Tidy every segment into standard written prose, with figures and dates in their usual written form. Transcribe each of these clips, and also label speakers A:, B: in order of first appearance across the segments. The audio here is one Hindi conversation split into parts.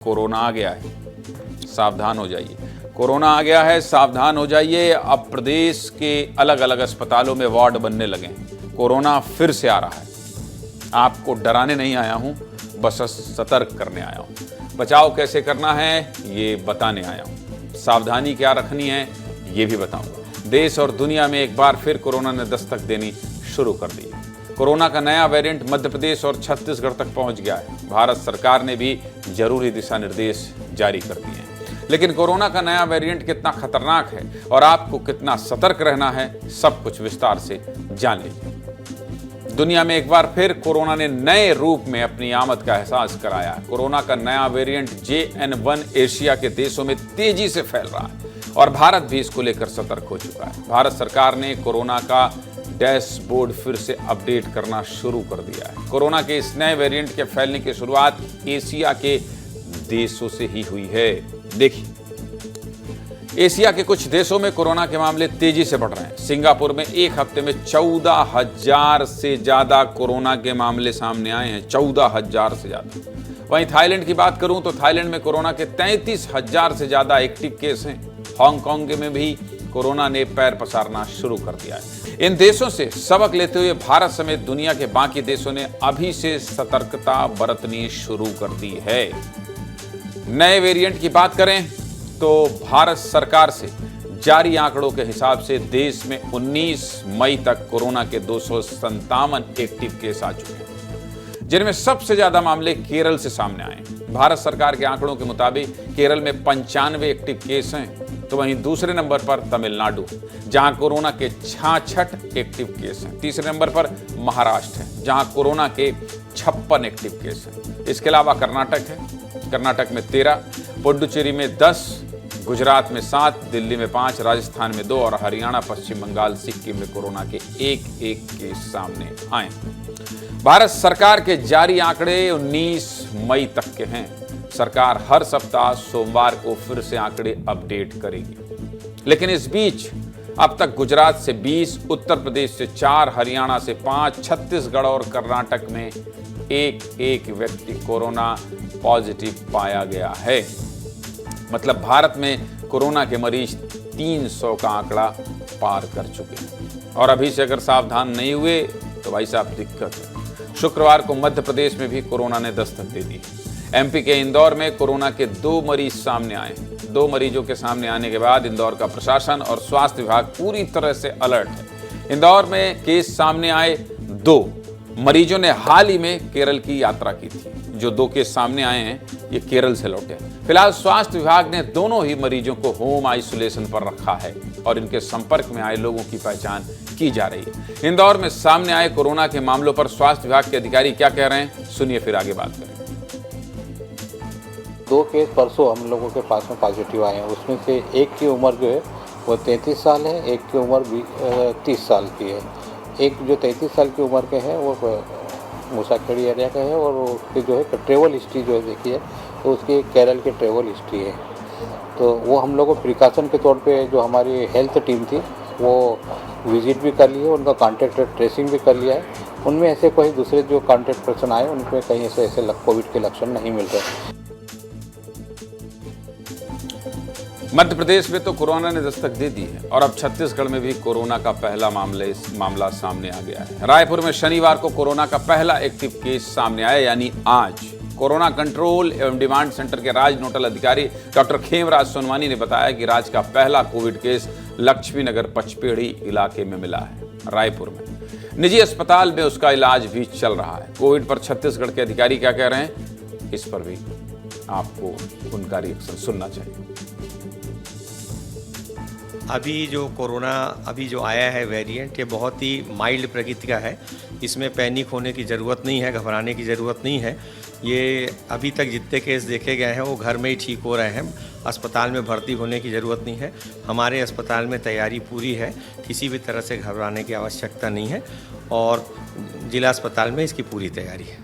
A: कोरोना आ गया है, सावधान हो जाइए। कोरोना आ गया है, सावधान हो जाइए। अब प्रदेश के अलग अलग अस्पतालों में वार्ड बनने लगे हैं। कोरोना फिर से आ रहा है। आपको डराने नहीं आया हूं, बस सतर्क करने आया हूं। बचाव कैसे करना है ये बताने आया हूं। सावधानी क्या रखनी है ये भी बताऊंगा। देश और दुनिया में एक बार फिर कोरोना ने दस्तक देनी शुरू कर दी है। कोरोना का नया वेरिएंट मध्य प्रदेश और छत्तीसगढ़ तक पहुंच गया है। भारत सरकार ने भी जरूरी दिशा निर्देश जारी कर दिए हैं। लेकिन कोरोना का नया वेरिएंट कितना खतरनाक है और आपको कितना सतर्क रहना है, सब कुछ विस्तार से जान लीजिए। दुनिया में एक बार फिर कोरोना ने नए रूप में अपनी आमद का एहसास कराया है। कोरोना का नया वेरिएंट JN1 एशिया के देशों में तेजी से फैल रहा है और भारत भी इसको लेकर सतर्क हो चुका है। भारत सरकार ने कोरोना का डैशबोर्ड फिर से अपडेट करना शुरू कर दिया है। कोरोना के इस नए वेरिएंट के फैलने की शुरुआत एशिया के देशों से ही हुई है। देखिए, एशिया के कुछ देशों में कोरोना के मामले तेजी से बढ़ रहे हैं। सिंगापुर में एक हफ्ते में 14,000 से ज्यादा कोरोना के मामले सामने आए हैं। 14,000 से ज्यादा। वहीं थाईलैंड की बात करूं तो थाईलैंड में कोरोना के 33,000 से ज्यादा एक्टिव केस हैं। हांगकांग में भी कोरोना ने पैर पसारना शुरू कर दिया है। इन देशों से सबक लेते हुए भारत समेत दुनिया के बाकी देशों ने अभी से सतर्कता बरतनी शुरू कर दी है। नए वेरिएंट की बात करें तो भारत सरकार से जारी आंकड़ों के हिसाब से देश में 19 मई तक कोरोना के 257 एक्टिव केस आ चुके हैं, जिनमें सबसे ज्यादा मामले केरल से सामने आए। भारत सरकार के आंकड़ों के मुताबिक केरल में 95 एक्टिव केस हैं, तो वहीं दूसरे नंबर पर तमिलनाडु, जहां कोरोना के 66 एक्टिव केस हैं। तीसरे नंबर पर महाराष्ट्र है, जहां कोरोना के 56 एक्टिव केस हैं। इसके अलावा कर्नाटक है, कर्नाटक में 13, पुडुचेरी में 10, गुजरात में 7, दिल्ली में 5, राजस्थान में 2 और हरियाणा, पश्चिम बंगाल, सिक्किम में कोरोना के एक केस सामने आए। भारत सरकार के जारी आंकड़े 19 मई तक के हैं। सरकार हर सप्ताह सोमवार को फिर से आंकड़े अपडेट करेगी। लेकिन इस बीच अब तक गुजरात से 20, उत्तर प्रदेश से 4, हरियाणा से 5, छत्तीसगढ़ और कर्नाटक में एक व्यक्ति कोरोना पॉजिटिव पाया गया है। मतलब भारत में कोरोना के मरीज 300 का आंकड़ा पार कर चुके हैं। और अभी से अगर सावधान नहीं हुए तो भाई साहब दिक्कत है। शुक्रवार को मध्य प्रदेश में भी कोरोना ने दस्तक दे दी। MP के इंदौर में कोरोना के 2 मरीज सामने आए। 2 मरीजों के सामने आने के बाद इंदौर का प्रशासन और स्वास्थ्य विभाग पूरी तरह से अलर्ट है। इंदौर में केस सामने आए 2 मरीजों ने हाल ही में केरल की यात्रा की थी। जो 2 केस सामने आए हैं ये केरल से लौटे। फिलहाल स्वास्थ्य विभाग ने दोनों ही मरीजों को होम आइसोलेशन पर रखा है और इनके संपर्क में आए लोगों की पहचान की जा रही है। इंदौर में सामने आए कोरोना के मामलों पर स्वास्थ्य विभाग के अधिकारी क्या कह रहे हैं, सुनिए फिर आगे बात करें।
B: 2 केस परसों हम लोगों के पास में पॉजिटिव आए हैं। उसमें से एक की उम्र जो है वो 33 साल है, एक की उम्र 30 साल की है। एक जो 33 साल की उम्र के हैं वो मूसाखेड़ी एरिया का है और उसकी जो है ट्रेवल हिस्ट्री जो है देखी है तो उसकी केरल की ट्रेवल हिस्ट्री है। तो वो हम लोगों को प्रिकॉशन के तौर पे जो हमारी हेल्थ टीम थी वो विजिट भी कर ली है, उनका कॉन्टैक्ट ट्रेसिंग भी कर लिया है। उनमें ऐसे कोई दूसरे जो कॉन्टैक्ट पर्सन आए उनमें कहीं ऐसे कोविड के लक्षण नहीं मिल रहे।
A: मध्य प्रदेश में तो कोरोना ने दस्तक दे दी है और अब छत्तीसगढ़ में भी कोरोना का पहला मामला सामने आ गया है। रायपुर में शनिवार को कोरोना का पहला एक्टिव केस सामने आया, यानी आज। कोरोना कंट्रोल एवं डिमांड सेंटर के राज्य नोडल अधिकारी डॉक्टर खेमराज सोनवानी ने बताया कि राज्य का पहला कोविड केस लक्ष्मी नगर पचपेड़ी इलाके में मिला है। रायपुर में निजी अस्पताल में उसका इलाज भी चल रहा है। कोविड पर छत्तीसगढ़ के अधिकारी क्या कह रहे हैं, इस पर भी आपको उनका रिएक्शन सुनना चाहिए।
C: अभी जो कोरोना जो आया है वेरिएंट, ये बहुत ही माइल्ड प्रकृति का है। इसमें पैनिक होने की ज़रूरत नहीं है, घबराने की ज़रूरत नहीं है। ये अभी तक जितने केस देखे गए हैं वो घर में ही ठीक हो रहे हैं। अस्पताल में भर्ती होने की ज़रूरत नहीं है। हमारे अस्पताल में तैयारी पूरी है, किसी भी तरह से घबराने की आवश्यकता नहीं है और जिला अस्पताल में इसकी पूरी तैयारी है।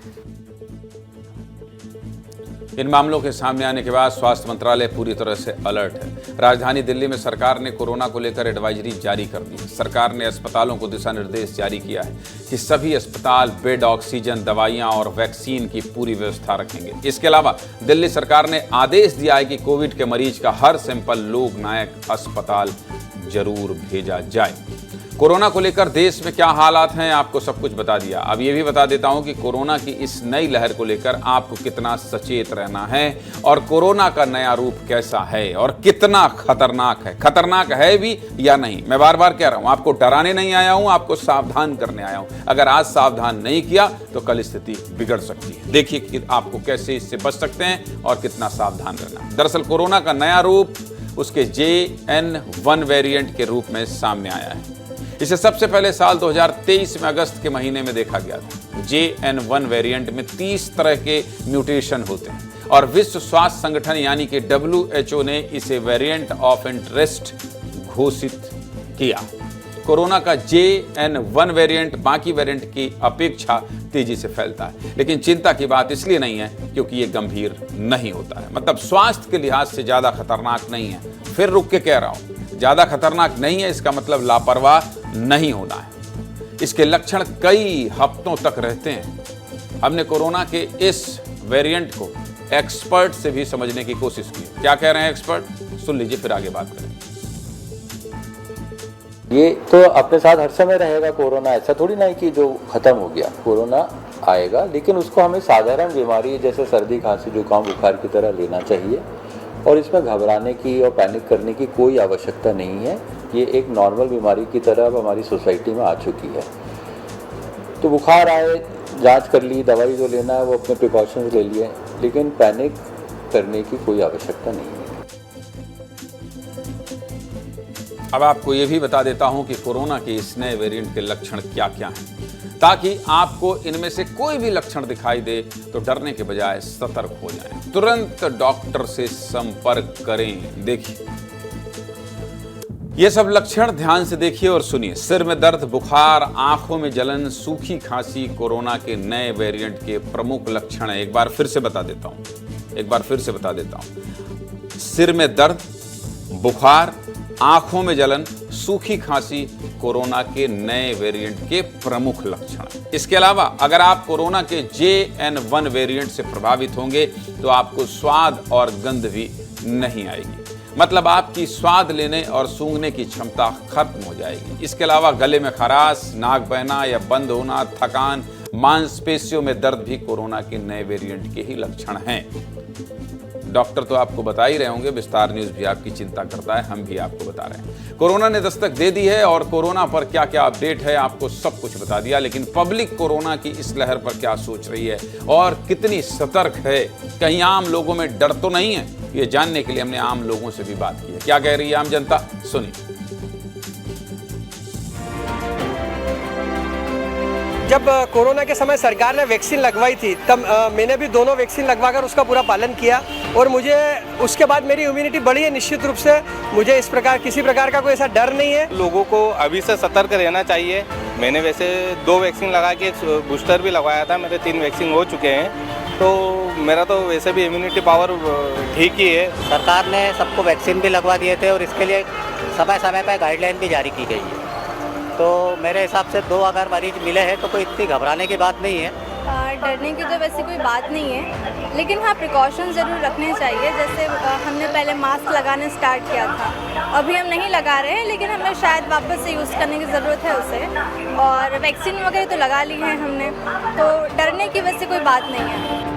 A: इन मामलों के सामने आने के बाद स्वास्थ्य मंत्रालय पूरी तरह से अलर्ट है। राजधानी दिल्ली में सरकार ने कोरोना को लेकर एडवाइजरी जारी कर दी है। सरकार ने अस्पतालों को दिशा निर्देश जारी किया है कि सभी अस्पताल बेड, ऑक्सीजन, दवाइयां और वैक्सीन की पूरी व्यवस्था रखेंगे। इसके अलावा दिल्ली सरकार ने आदेश दिया है कि कोविड के मरीज का हर सैंपल लोक नायक अस्पताल जरूर भेजा जाए। कोरोना को लेकर देश में क्या हालात हैं, आपको सब कुछ बता दिया। अब ये भी बता देता हूं कि कोरोना की इस नई लहर को लेकर आपको कितना सचेत रहना है और कोरोना का नया रूप कैसा है और कितना खतरनाक है। खतरनाक है भी या नहीं, मैं बार बार कह रहा हूं, आपको डराने नहीं आया हूं, आपको सावधान करने आया हूं। अगर आज सावधान नहीं किया तो कल स्थिति बिगड़ सकती है। देखिए कि आपको कैसे इससे बच सकते हैं और कितना सावधान रहना। दरअसल कोरोना का नया रूप उसके JN.1 वेरिएंट के रूप में सामने आया है। इसे सबसे पहले साल 2023 में अगस्त के महीने में देखा गया था। JN.1 वेरिएंट में 30 तरह के म्यूटेशन होते हैं और विश्व स्वास्थ्य संगठन यानी कि WHO ने इसे वेरिएंट ऑफ इंटरेस्ट घोषित किया। कोरोना का JN.1 वेरिएंट बाकी वेरिएंट की अपेक्षा तेजी से फैलता है, लेकिन चिंता की बात इसलिए नहीं है क्योंकि ये गंभीर नहीं होता है। मतलब स्वास्थ्य के लिहाज से ज्यादा खतरनाक नहीं है। फिर रुक के कह रहा हूं, ज्यादा खतरनाक नहीं है इसका मतलब लापरवाह नहीं होना है। इसके लक्षण कई हफ्तों तक रहते हैं। हमने कोरोना के इस वेरिएंट को एक्सपर्ट से भी समझने की कोशिश की। क्या कह रहे हैं एक्सपर्ट, सुन लीजिए फिर आगे बात करें।
B: ये तो अपने साथ हर समय रहेगा कोरोना, ऐसा थोड़ी ना है कि जो खत्म हो गया। कोरोना आएगा, लेकिन उसको हमें साधारण बीमारी जैसे सर्दी, खांसी, जुकाम, बुखार की तरह लेना चाहिए और इसमें घबराने की और पैनिक करने की कोई आवश्यकता नहीं है। ये एक नॉर्मल बीमारी की तरह अब हमारी सोसाइटी में आ चुकी है। तो बुखार आए, जांच कर ली, दवाई जो लेना है वो अपने प्रिकॉशंस ले लिए, लेकिन पैनिक करने की कोई आवश्यकता नहीं है।
A: अब आपको ये भी बता देता हूं कि कोरोना के इस नए वेरिएंट के लक्षण क्या क्या हैं, ताकि आपको इनमें से कोई भी लक्षण दिखाई दे तो डरने के बजाय सतर्क हो जाएं। तुरंत डॉक्टर से संपर्क करें। देखिए ये सब लक्षण ध्यान से देखिए और सुनिए। सिर में दर्द, बुखार, आंखों में जलन, सूखी खांसी कोरोना के नए वेरिएंट के प्रमुख लक्षण है। एक बार फिर से बता देता हूं। सिर में दर्द, बुखार, आंखों में जलन, सूखी खांसी कोरोना के नए वेरिएंट के प्रमुख लक्षण। इसके अलावा अगर आप कोरोना के JN.1 वेरिएंट से प्रभावित होंगे तो आपको स्वाद और गंध भी नहीं आएगी। मतलब आपकी स्वाद लेने और सूंघने की क्षमता खत्म हो जाएगी। इसके अलावा गले में खराश, नाक बहना या बंद होना, थकान, मांसपेशियों में दर्द भी कोरोना के नए वेरिएंट के ही लक्षण हैं। डॉक्टर तो आपको बता ही रहे होंगे, विस्तार न्यूज भी आपकी चिंता करता है, हम भी आपको बता रहे हैं। कोरोना ने दस्तक दे दी है और कोरोना पर क्या क्या अपडेट है आपको सब कुछ बता दिया, लेकिन पब्लिक कोरोना की इस लहर पर क्या सोच रही है और कितनी सतर्क है, कहीं आम लोगों में डर तो नहीं है, ये जानने के लिए हमने आम लोगों से भी बात की है। क्या कह रही है आम जनता, सुनिए।
D: जब कोरोना के समय सरकार ने वैक्सीन लगवाई थी तब मैंने भी दोनों वैक्सीन लगवाकर उसका पूरा पालन किया और मुझे उसके बाद मेरी इम्यूनिटी बढ़ी है। निश्चित रूप से मुझे किसी प्रकार का कोई ऐसा डर नहीं है।
E: लोगों को अभी से सतर्क रहना चाहिए। मैंने वैसे 2 वैक्सीन लगा के एक बूस्टर भी लगवाया था, मेरे 3 वैक्सीन हो चुके हैं, तो मेरा तो वैसे भी इम्यूनिटी पावर ठीक ही है।
F: सरकार ने सबको वैक्सीन भी लगवा दिए थे और इसके लिए समय समय पर गाइडलाइन भी जारी की गई है। तो मेरे हिसाब से 2 अगर मरीज मिले हैं तो कोई इतनी घबराने की बात नहीं है।
G: डरने की तो वैसे कोई बात नहीं है, लेकिन हाँ प्रिकॉशंस ज़रूर रखने चाहिए। जैसे हमने पहले मास्क लगाने स्टार्ट किया था, अभी हम नहीं लगा रहे हैं, लेकिन हमें शायद वापस से यूज़ करने की ज़रूरत है उसे। और वैक्सीन वगैरह तो लगा ली है हमने, तो डरने की वैसे कोई बात नहीं है।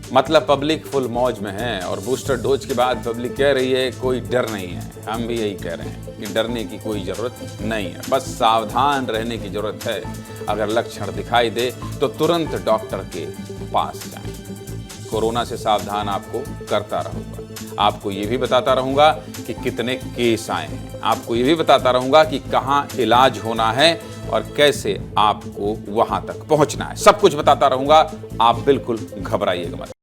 A: मतलब पब्लिक फुल मौज में है और बूस्टर डोज के बाद पब्लिक कह रही है कोई डर नहीं है। हम भी यही कह रहे हैं कि डरने की कोई ज़रूरत नहीं है, बस सावधान रहने की ज़रूरत है। अगर लक्षण दिखाई दे तो तुरंत डॉक्टर के पास जाएं। कोरोना से सावधान आपको करता रहूँगा, आपको ये भी बताता रहूँगा कि कितने केस आए हैं, आपको ये भी बताता रहूँगा कि कहाँ इलाज होना है और कैसे आपको वहाँ तक पहुँचना है। सब कुछ बताता रहूँगा, आप बिल्कुल घबराइएगा मत।